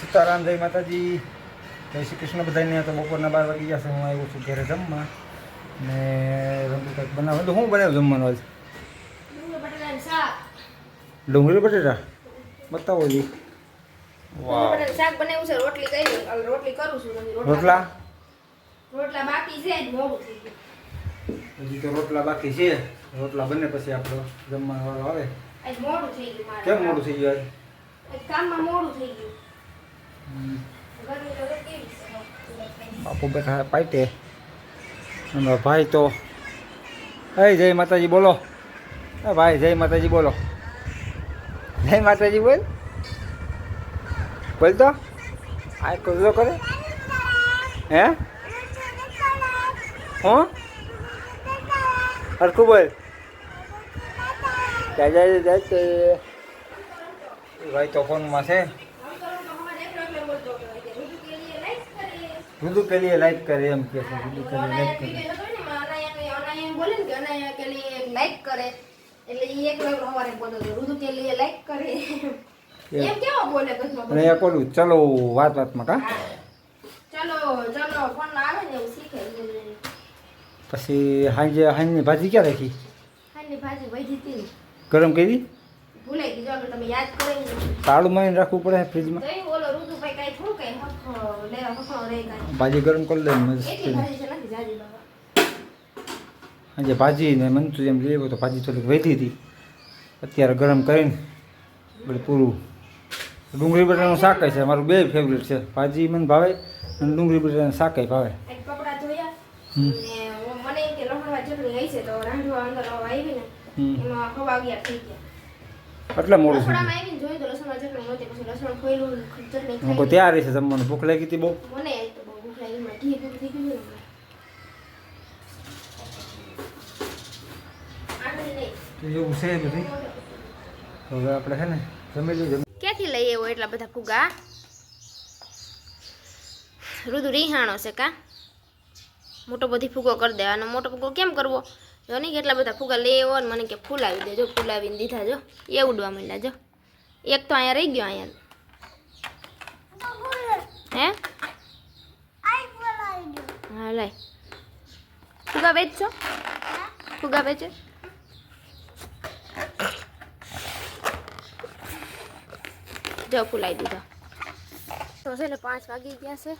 સીતારામ, જય માતાજી, જય શ્રી કૃષ્ણ બધાને. તો બપોરના 12 વાગી ગયા છે. હું આવ્યો છું ઘરે જમવા ને રંગુ કંઈક બનાવું. તો શું બનાવ્યું જમવાનું આજ? ડુંગળી બટેટા બતાવો જી. વાહ, શાક બનાવ્યું છે. રોટલી કરું છું. રોટલા બાકી છે. મોડું થઈ ગયું. હજી તો રોટલા બાકી છે. રોટલા બને પછી આપણો જમવાનો વાળો આવે. આજ મોડું થઈ ગયું મારે. કેમ મોડું થઈ ગયું આજ કામમાં મોડું થઈ ગયું. બાપુ બેઠા પાઈટે અને ભાઈ તો જય માતાજી બોલો. ભાઈ જય માતાજી બોલો. જય માતાજી બોલ બોલ તો આ કુદરો કરે હે હું હરખું બોલ. જાય ભાઈ તો ફોનમાં છે. રુદુ કે લીએ લાઈક કરે એમ કે છે. રુદુ કે લીએ લાઈક કરે બોલે ને કે અનાયા કે લીએ લાઈક કરે એટલે ઈ એક વાર અમારે બોલો રુદુ કે લીએ લાઈક કરે એમ કેવો બોલે કસમાં અને એક ઓલું ચલો વાતમાં કા ચલો ફોન આવે ને એવું શીખે. પછી હાંજની ભાજી ક્યાં રાખી? હાંજની ભાજી વધી હતી ગરમ કરી ભૂલાઈ ગઈ. જો તમે યાદ કરે તાળું મારીને રાખવું પડે ફ્રીજમાં. તો ઓલો રુદુભાઈ કઈ થોડું કઈ હખો રહે કાંઈ. ભાજી ગરમ કરી લે મસ્ત. એટલી ભાજી છે નથી જાજી બાબા. આજે ભાજી ને મંચુરિયન લેવો તો ભાજી થોડીક વધી હતી. અત્યારે ગરમ કરીને બધું પૂરું. ડુંગળી બટાટાનું શાક છે મારું બે ફેવરેટ છે. ભાજી મને ભાવે અને ડુંગળી બટાટાનું શાક ભાવે. કપડા ધોયા ને મને એમ કે લસણવા ચટણી આવી છે તો રાંધવા અંદર આવી ને એમાં હવા 11 થઈ ગયા. એટલે મોડું થઈ કપડામાં આવીને જોયું તો લસણવા ચટણી નહોતી. પછી લસણ ખોયલું ચટણી ગયું. હું ત્યાં રહી છે જમવાનું. ભૂખ લાગી હતી બહુ. મને તો બહુ ભૂખ લાગી. મને ઘી પૂરું થઈ ગયું ને એવું છે બધી. હવે આપણે છે ને જમી લઈએ. ક્યાંથી લઈ આવ્યો એટલા બધા ફુગા? રુદુ રીહાણો છે કા? મોટો બધી ફુગો કરી દેવાનો. મોટો ફુગો કેમ કરવો? જો નહીં કેટલા બધા ફુગા લઈ આવ્યો ને મને કે ફૂલાવી દેજો. ફૂલાવીને દીધા જો એ ઉડવા માંડ્યા જો. એક તો અહીંયા રહી ગયો. અહીંયા હે હા લઈ ફુગા વેચશો? ફુગા વેચે જો ફૂલાઈ દીધા. તો છે ને 5 વાગી ગયા છે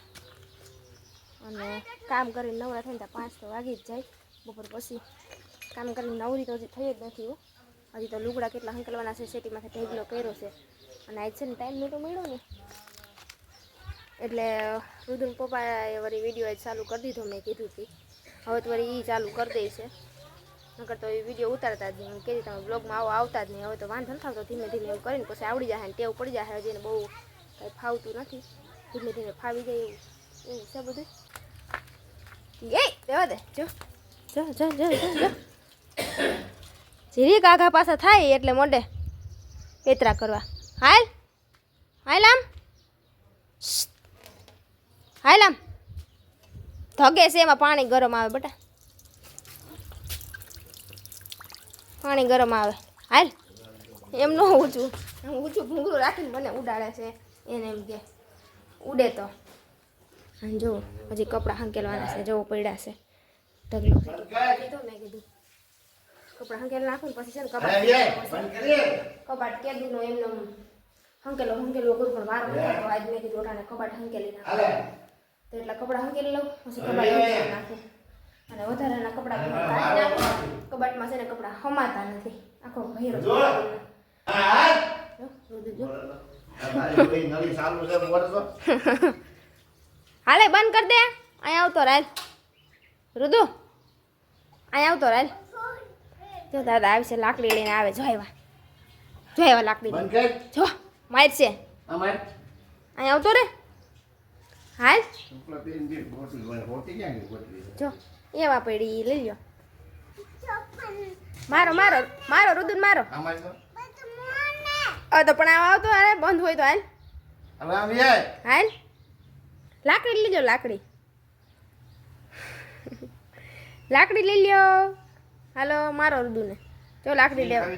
અને કામ કરીને નવરા થઈને 5 તો વાગી જ જાય. બપોર પછી કામ કરીને નવરી તો હજી થઈ જ નથી. હજી તો લુગડા કેટલા હંકલવાના છે. સેટીમાંથી ઢેગલો કર્યો છે અને આજ છે ને ટાઈમ નહોતો મળ્યો ને એટલે રુદુન પપ્પાએ વળી વિડીયો આજ ચાલુ કરી દીધો. મેં કીધું હતી હવે તો વળી એ ચાલુ કરી દે છે. નકર તો એ વિડીયો ઉતારતા જ નહીં. હું કીધી તમે બ્લોગમાં આવતા જ નહીં. હવે તો વાંધો નથી આવતો. ધીમે ધીમે એવું કરીને પછી આવડી જાય ને ટેવ પડી જાય. હજી એને બહુ કંઈ ફાવતું નથી. ધીમે ધીમે ફાવી જાય એવું છે બધું. એ રહેવા દે જો જો જો જો જો જીરી કાકા પાછા થાય એટલે મોઢે પેતરા કરવા. હાલ હાલ આમ હાલ આમ ધગે છે એમાં પાણી ગરમ આવે બેટા. પાણી ગરમ આવે. હાલ એમ ન ઊંચું ભૂંગળું રાખીને મને ઉડાડે છે. એને એમ કે ઉડે તો જો હજી કપડાં હંકેલવાના છે. જવો પડ્યા છે ઢગલો કીધું. મેં કીધું કપડાં હંકેલ નાખું ને પછી છે ને કબાટ કેદું નો એમનો હંકેલો કરું પણ વાર નથી. આજ મેં કીધું ઓટાને કબાટ હંકેલી નાખું તો એટલા કપડાં હંકેલી લઉં પછી કબાટ હંકેલી નાખું અને વધારાના કપડાં કાઢી નાખું. કબાટમાં છે ને કપડાં હમાતા નથી. આખો ભેરો હાલે બંધ કર દે. અહીંયા આવતો રાલ રુદુ અહીંયા આવતો રાલ. જો દાદા આવશે લાકડી લઈને આવે. જો આવ્યા લાકડી જો માર છે અહીંયા આવતો રે. હાલ જો એવા પડી લઈ લ્યો. મારો રુદુન મારો તો પણ આવતો અરે બંધ હોય તો હાલ લાકડી લઈ લો. લાકડી લઈ લ્યો. હાલો મારો રુદુને જો લાકડી લેવા.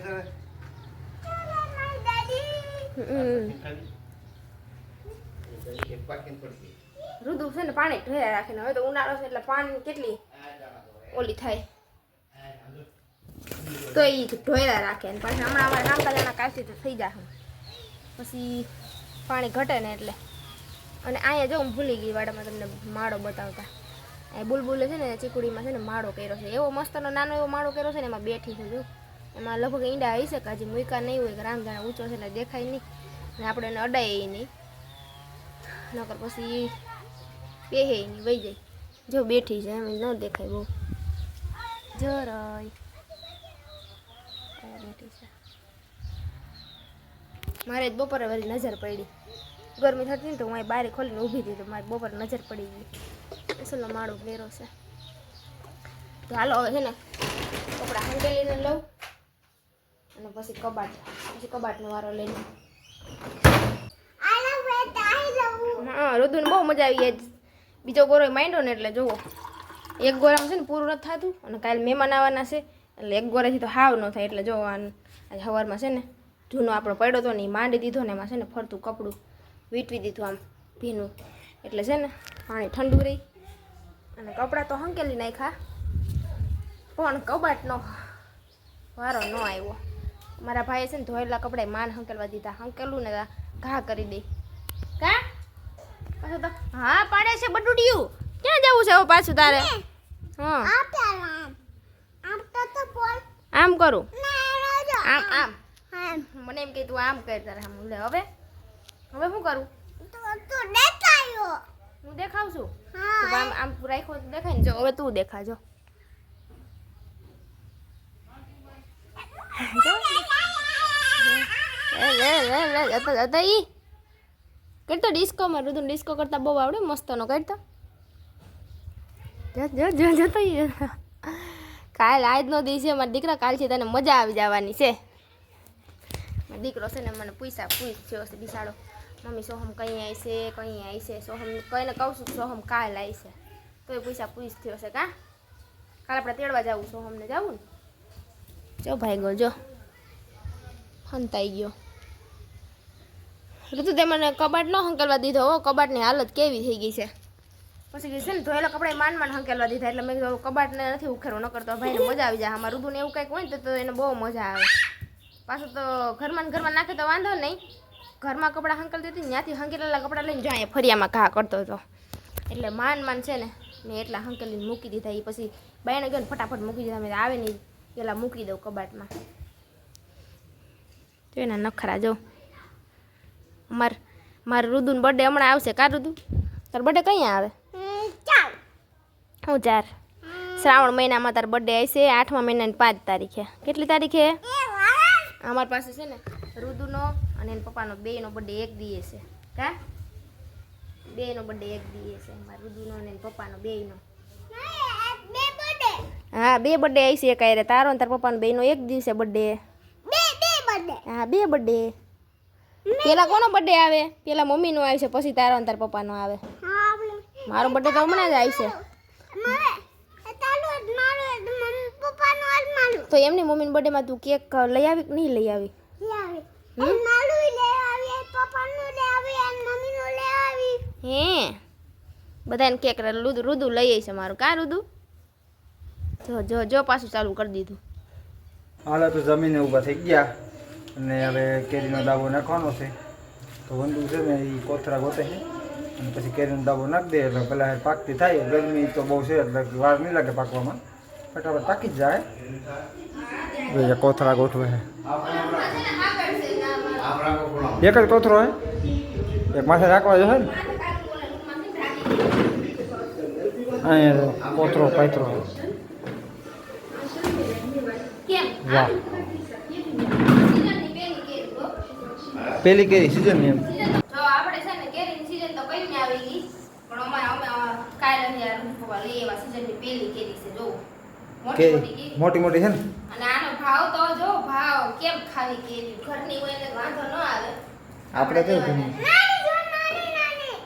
રુદુ છે ને પાણી ઢોયા રાખીને હવે તો ઉનાળો છે એટલે પાણી કેટલી ઓલી થાય તો એ ઢોયા રાખે ને પાછા હમણાં અમારે કામકાજના કાલથી તો થઈ જશે પછી પાણી ઘટે ને એટલે અને અહીંયા જો હું ભૂલી ગઈ વાડામાં તમને માળો બતાવતા એ બુલબુલે છે ને ચીકુડીમાં છે ને માળો કર્યો છે એવો મસ્તનો નાનો એવો માળો કર્યો છે ને એમાં બેઠી છે જો એમાં લગભગ ઈંડા આવી શકે હજી મૂકા નહીં હોય કે રામધાણા ઊંચો છે એટલે દેખાય નહીં ને આપણે એને અડાય નહીં નકર પછી બેહે નહીં વહી જાય જો બેઠી છે એમ ન દેખાય બહુ જરાય બેઠી છે મારે જ બપોરે વળી નજર પડી ગરમી થતી ને તો હું બારી ખોલીને ઊભી હતી તો મારી બપોરે નજર પડી ગઈ અસલનો માળો ઘેરો છે તો હાલો હવે છે ને કપડાં હંકેલીને લઉં અને પછી કબાટનો વારો લઈને હા રુદુને બહુ મજા આવી આજ બીજો ગોરો માંડ્યો ને એટલે જુઓ એક ગોરામાં છે ને પૂરું નથી થતું અને કાલે મહેમાન આવવાના છે એટલે એક ગોરાથી તો હાવ ન થાય એટલે જો આજે સવારમાં છે ને જૂનો આપણો પડ્યો હતો ને એ માંડી દીધો ને એમાં છે ને ફરતું કપડું વીંટવી દીધું આમ ભીનું એટલે છે ને પાણી ઠંડુ રહી અને કપડાં તો હંકેલી નાખ્યા પણ કબાટનો વારો ન આવ્યો મારા ભાઈએ છે ને ધોયેલા કપડાં માન હંકેલવા દીધા હંકેલું ને ઘા કરી દે કા પાછું તો હા પાડે છે બટુડિયું ક્યાં જવું છે હવે પાછું તારે હા આમ કરું આમ આમ મને એમ કે તું આમ કર તારે આમ લે હવે શું કરું હું દેખાવ છું આમ આમ રાખ્યો દેખાય ને જો હવે તું દેખાજો કરતો ડિસ્કોમાં રુદુન ડિસ્કો કરતા બહુ આવડે મસ્તનો કરતો જતો કાલ આજનો દિવસ છે મારા દીકરા કાલ છે તને મજા આવી જવાની છે મારો દીકરો છે ને મને પૂછ્યો છે બિસાડો મમ્મી સોહમ કઈ આવી છે સોહમ કઈને કહું છું સોહમ કાલ આવી છે તો એ પૂછ થયો છે કાલ આપણે તેડવા જવું સોહમને જવું ને જો ભાઈ ગયો જો હંતાઈ ગયો ઋતુ તે મને કબાટ ન હંકેલવા દીધો હો કબાટની હાલત કેવી થઈ ગઈ છે પછી છે ને ધોયેલા કપડા માંડ હંકેલવા દીધા એટલે મેં કીધું કબાટને નથી ઉખેરવો ન કરતો ભાઈને મજા આવી જાય અમારું ઋતુને એવું કંઈક હોય ને તો એને બહુ મજા આવે પાછું તો ઘરમાં નાખે તો વાંધો નહીં ઘરમાં કપડાં હંકેલ દેતી ત્યાંથી હંકેલેલા કપડાં લઈને જાય ફરિયામાં ઘા કરતો હતો એટલે માન છે ને મેં એટલા હંકેલીને મૂકી દીધા એ પછી બાયણે ગયો ને ફટાફટ મૂકી દીધા મેં આવે નહીં પેલા મૂકી દઉં કબાટમાં જો એના નખરા જો મારે રુદુન બર્થડે હમણાં આવશે કા રુદુ તાર બર્થડે કઈ આવે હું 4 શ્રાવણ મહિનામાં તાર બર્થડે આવશે 8મા મહિનાની 5 તારીખે કેટલી તારીખે અમારી પાસે છે ને રુદુનો અને એના પપ્પાનો બેયનો બર્થડે એક દીએ છે કા બેયનો બર્થડે એક દીએ છે મારા રુદુનો અને એના પપ્પાનો બેયનો હા 2 બર્થડે આવી છે કાંઈ તારો ને તાર પપ્પાનો બેયનો એક દિવસે બર્થડે હા 2 બર્થડે પેલા કોનો બર્થડે આવે પેલા મમ્મીનો આવે છે પછી તારો ને તાર પપ્પાનો આવે મારો બર્થડે તો હમણાં જ આવશે તો એમની મમ્મીના બર્થડેમાં તું કેક લઈ આવી કે નહીં લઈ આવી હે બધાને કેક રુદુ લઈ આવી છે મારું કા રુદુ જો પાછું ચાલુ કરી દીધું હાલ તો જમીને ઊભા થઈ ગયા અને હવે કેરીનો દાવો નાખવાનો છે તો વંદુ છે ને એ કોથરા ગોતે છે અને પછી કેરીનો દાવો નાખી દે એટલે પહેલાં પાકતી થાય ગરમી તો બહુ છે એટલે વાર નહીં લાગે પાકવામાં ફટાફટ પાકી જ જાય કોથરા ગોઠવે છે એક જ કોથરો હે એક માથે રાખવા જશે ને અહીંયા કોથરો પાથરો વાહ પેલી કેરી સીઝન ની એમ જો આપણે છે ને કેરીની સીઝન તો કઈ આવી ગઈ પણ અમે કાલે યાર લઈ એવા સીઝનની પેલી કેરી છે જો મોટી મોટી છે ને અને આનો ભાવ તો જો ભાવ કેમ ખાવી કેરી ઘરની હોય એટલે વાંધો ન આવે આપણે કેવું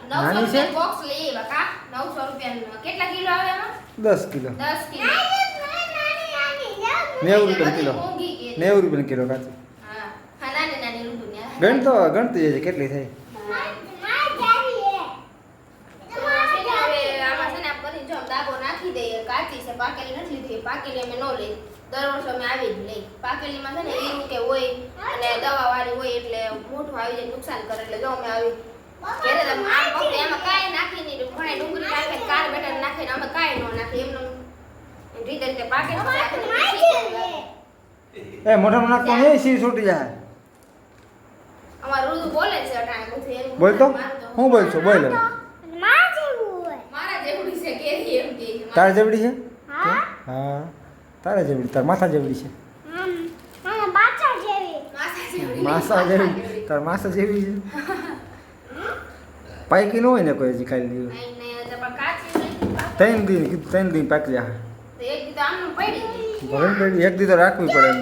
નાની છે બોક્સ લઈ એવા કા 900 રૂપિયા કેટલા કિલો આવે એમાં 10 કિલો 10 કિલો 90 રૂપિયા કિલો 90 રૂપિયા કિલો કાચી હા નાની નાની ઋતુ ને ગણતી જાય કેટલી થઈ પાકેલી અમે ન લઈ. દર વર્ષે અમે આવી જ લઈ. પાકેલીમાં છે ને ઈરું કે હોય અને દવાવાળી હોય એટલે મોઢું આવી જાય નુકસાન કરે એટલે જો અમે આવી ઘરે આમ વખતે એમાં કાંઈ નાખી નહીં ઘણા ડુંગળી નાખે કાર બેટર નાખે ને અમે કાંઈ ન નાખે એમનું રીતે રીતે પાકે એ મોઢામાં નાખતો નહીં સી છૂટી જાય અમારું રુદુ બોલે છે અટાણે બધું એનું બોલ તો હું બોલ છું બોલ મારા જેવડી છે કેરી એમ કે છે. તારે જેવડી છે હા તારે જેવડી તાર માથા જેવડી છે માસા જેવી તાર માસા જેવી છે પાકી ન હોય ને કોઈ હજી ખાઈ લીધું નહીં નહીં તો પણ કાચી નહીં. 3 દિન પાકી જાય તો એક દી તો આમનું પડી ગઈ. ભલે પડી એક દી તો રાખવી પડે એમ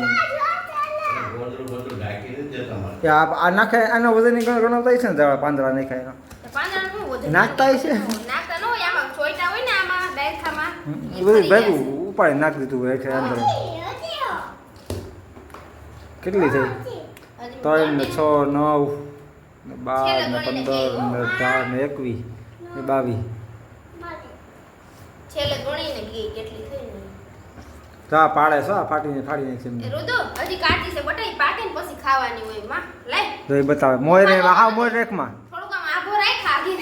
કે આ નાખે આનો વજન ઘણો થાય છે ને દવા પાંદડા નહીં ખાય એનો. તો પાંદડાનું શું વજન? નાખતા હશે નાખતા ન હોય આમાં ચોઈટા હોય ને આમાં ડાયખામાં એ બધું ભેગું ઉપાડી નાખી દીધું હોય એટલે અંદર કેટલી થઈ 3 ને 6 9 ને 12 ને 15 ને 18 ને 21 ને 22 છેલ્લે ગણીને ગઈ કેટલી થઈ ને તા પાડે છો ફાડી નાખશે એ રુદુ હજી કાચી છે બટાઈ પાકે ને પછી ખાવાની હોય માં લાય તો એ બતાવે મોય રે હા મોય રેકમાં થોડુંક આમ આઘો રાખ આગી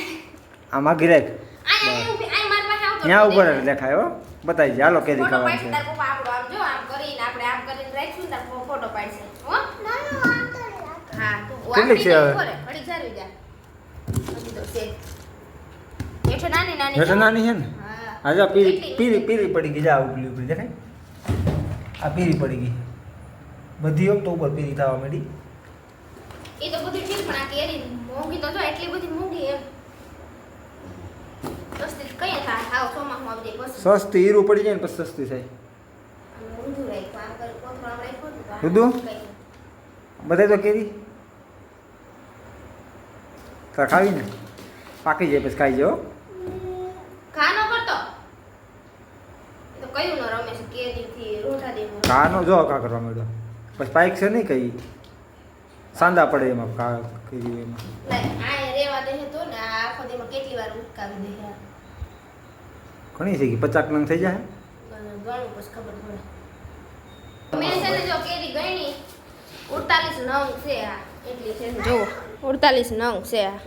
આમાં ગિરેક આય માર પાસે આવતો ત્યાં ઉપર દેખાય હો બતાવી જાય હાલો કેરી ફોટો ખાવાની પાડી છે તાર પપ્પા આપણો આમ જો આમ કરીને આપણે આમ કરીને રાખશું તાર ફોટો પાડશે હો હા તું કેટલી છે હવે? ઘડી જારવી જા હજી તો છે હેઠે નાની નાની હેઠે નાની છે ને હા આ જા પીરી પડી ગઈ જા ઉપલી ઉપલી દેખાય આ પીરી પડી ગઈ બધી હોમ તો ઉપર પીરી થવા માંડી એ તો બધું ઠીક પણ આ કેરી મોંઘી તો જો એટલી બધી મોંઘી એમ સસ્તી કઈ થાય હાવ સોમાં આવી જાય પછી સસ્તી હીરું પડી જાય ને પછી સસ્તી થાય ઊંધું રાખ્યું આમ કરી કોથળો આમ રાખ્યો ને તો આમ રુદુ? કઈ નહીં. બધે તો કેરી તાર ખાવી ને પાકી જાય પછી ખાઈ જાઓ ઘા ન કરતો એ તો કયું ન રમે છે કેરીથી રોટા દે કાનો જો કા કરવા માંડ્યો પછી પાઈક છે નહીં કઈ સાંદા પડે એમાં કા કરી એમાં લાય આ રેવા દે તો ને આ આખો દીમાં કેટલી વાર ઉટકાવી દે છે ઘણી થઈ ગઈ 50 નંગ થઈ જાય ઘણું પછી ખબર પડે મેં છે ને જો કેરી ગણી 48 નંગ છે આ એટલી છે જો 48 નંગ છે આ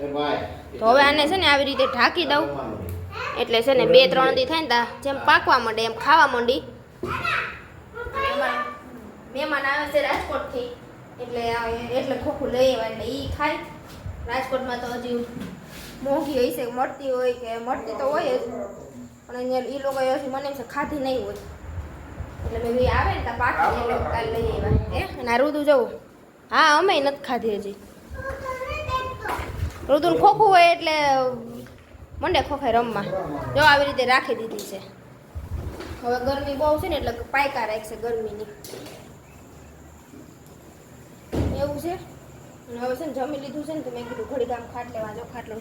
તો હવે આને છે ને આવી રીતે ઢાંકી દઉં એટલે છે ને 2-3 દી થાય ને તા જેમ પાકવા માંડે એમ ખાવા માંડી મહેમાન આવે છે રાજકોટથી એટલે ખોખું લઈ આવ્યા એટલે ઈ ખાય રાજકોટમાં તો હજી મોંઘી હોય છે મળતી હોય કે મળતી તો હોય જ પણ અહીંયા એ લોકો હજી મને એમ છે ખાધી નહીં હોય એટલે મેં ભાઈ આવે ને ત્યાં પાકી એટલે કાલે લઈ આવ્યા હે અને આ રુદુ જવું હા અમે નથી ખાધી હજી રુદુનું ખોખું હોય એટલે મંડે ખોખાય રમવા જો આવી રીતે રાખી દીધી છે હવે ગરમી બહુ છે ને એટલે પાયકા રાખશે ગરમીની એવું છે અને હવે છે ને જમી લીધું છે ને તો મેં કીધું ઘડી કામ ખાટલે વાંચો ખાટલો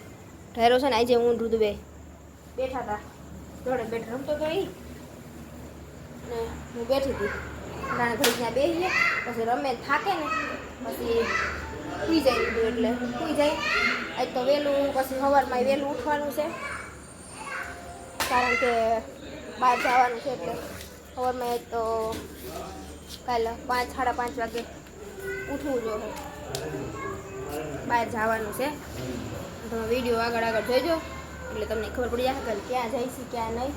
ઠેરો છે ને આજે હું રુદુ બેઠા હતા જોડે બેઠ રમતો તો એ ને હું બેઠી હતી જાણે ઘડી ત્યાં બેસીએ પછી રમે થાકે ને પછી સુઈ જાય દીધું એટલે સુઈ જાય આજ તો વહેલું પછી સવારમાં વહેલું ઉઠવાનું છે કારણ કે બહાર જવાનું છે એટલે સવારમાં આજ તો કાલે 5-5:30 વાગે ઉઠવું જોઈએ બહાર જવાનું છે તમે વિડીયો આગળ જોઈજો એટલે તમને ખબર પડી જાય કે ક્યાં જાય છે ક્યાં નહીં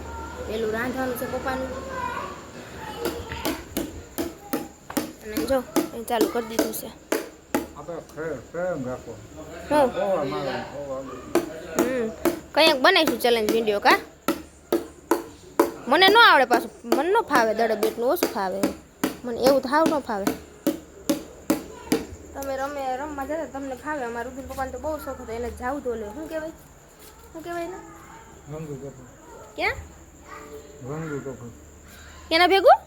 વહેલું રાંધવાનું છે પપ્પાનું અને જો એ ચાલુ કરી દીધું છે કંઈક બનાવીશું ચેલેન્જ વિડીયો કા મને ન આવડે પાછું મને ન ફાવે દડબ એટલું ઓછું ફાવે મને એવું તો હાવ ન ફાવે તમે રમવા જતા તમને ફાવે અમારા રુદુન પપ્પાને તો બહુ શોખ હતો એને જાવું તો લે શું કહેવાય ને ક્યાં કેના ભેગું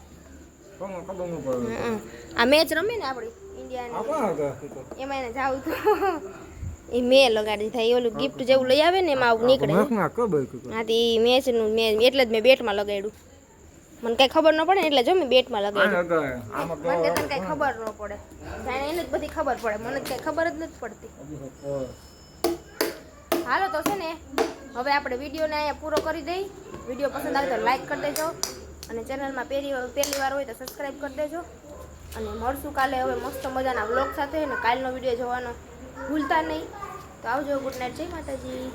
આ મેચ રમે ને આપણી ઇન્ડિયાની એમાં એને જાવું તો એ મેં લગાડી થાય ઓલું ગિફ્ટ જેવું લઈ આવે ને એમાં આવું નીકળે હા તે મેચનું મેં એટલે જ મેં બેટમાં લગાડ્યું મને કઈ ખબર ન પડે ને એટલે જો મેં બેટમાં લગાડ્યું મને તો કઈ ખબર ન પડે જાણે એને જ બધી ખબર પડે મને કઈ ખબર જ નથી પડતી હાલો તો છે ને હવે આપણે વિડીયોને અહીંયા પૂરો કરી દઈ વિડીયો પસંદ આવે તો લાઈક કરી દેજો અને ચેનલમાં પહેલી વાર હોય તો સબસ્ક્રાઈબ કરી દેજો. અને મળશું કાલે હવે મસ્ત મજાના વ્લોગ સાથે. અને કાલનો વિડીયો જોવાનો ભૂલતા નહીં. તો આવજો. Good night. જય માતાજી.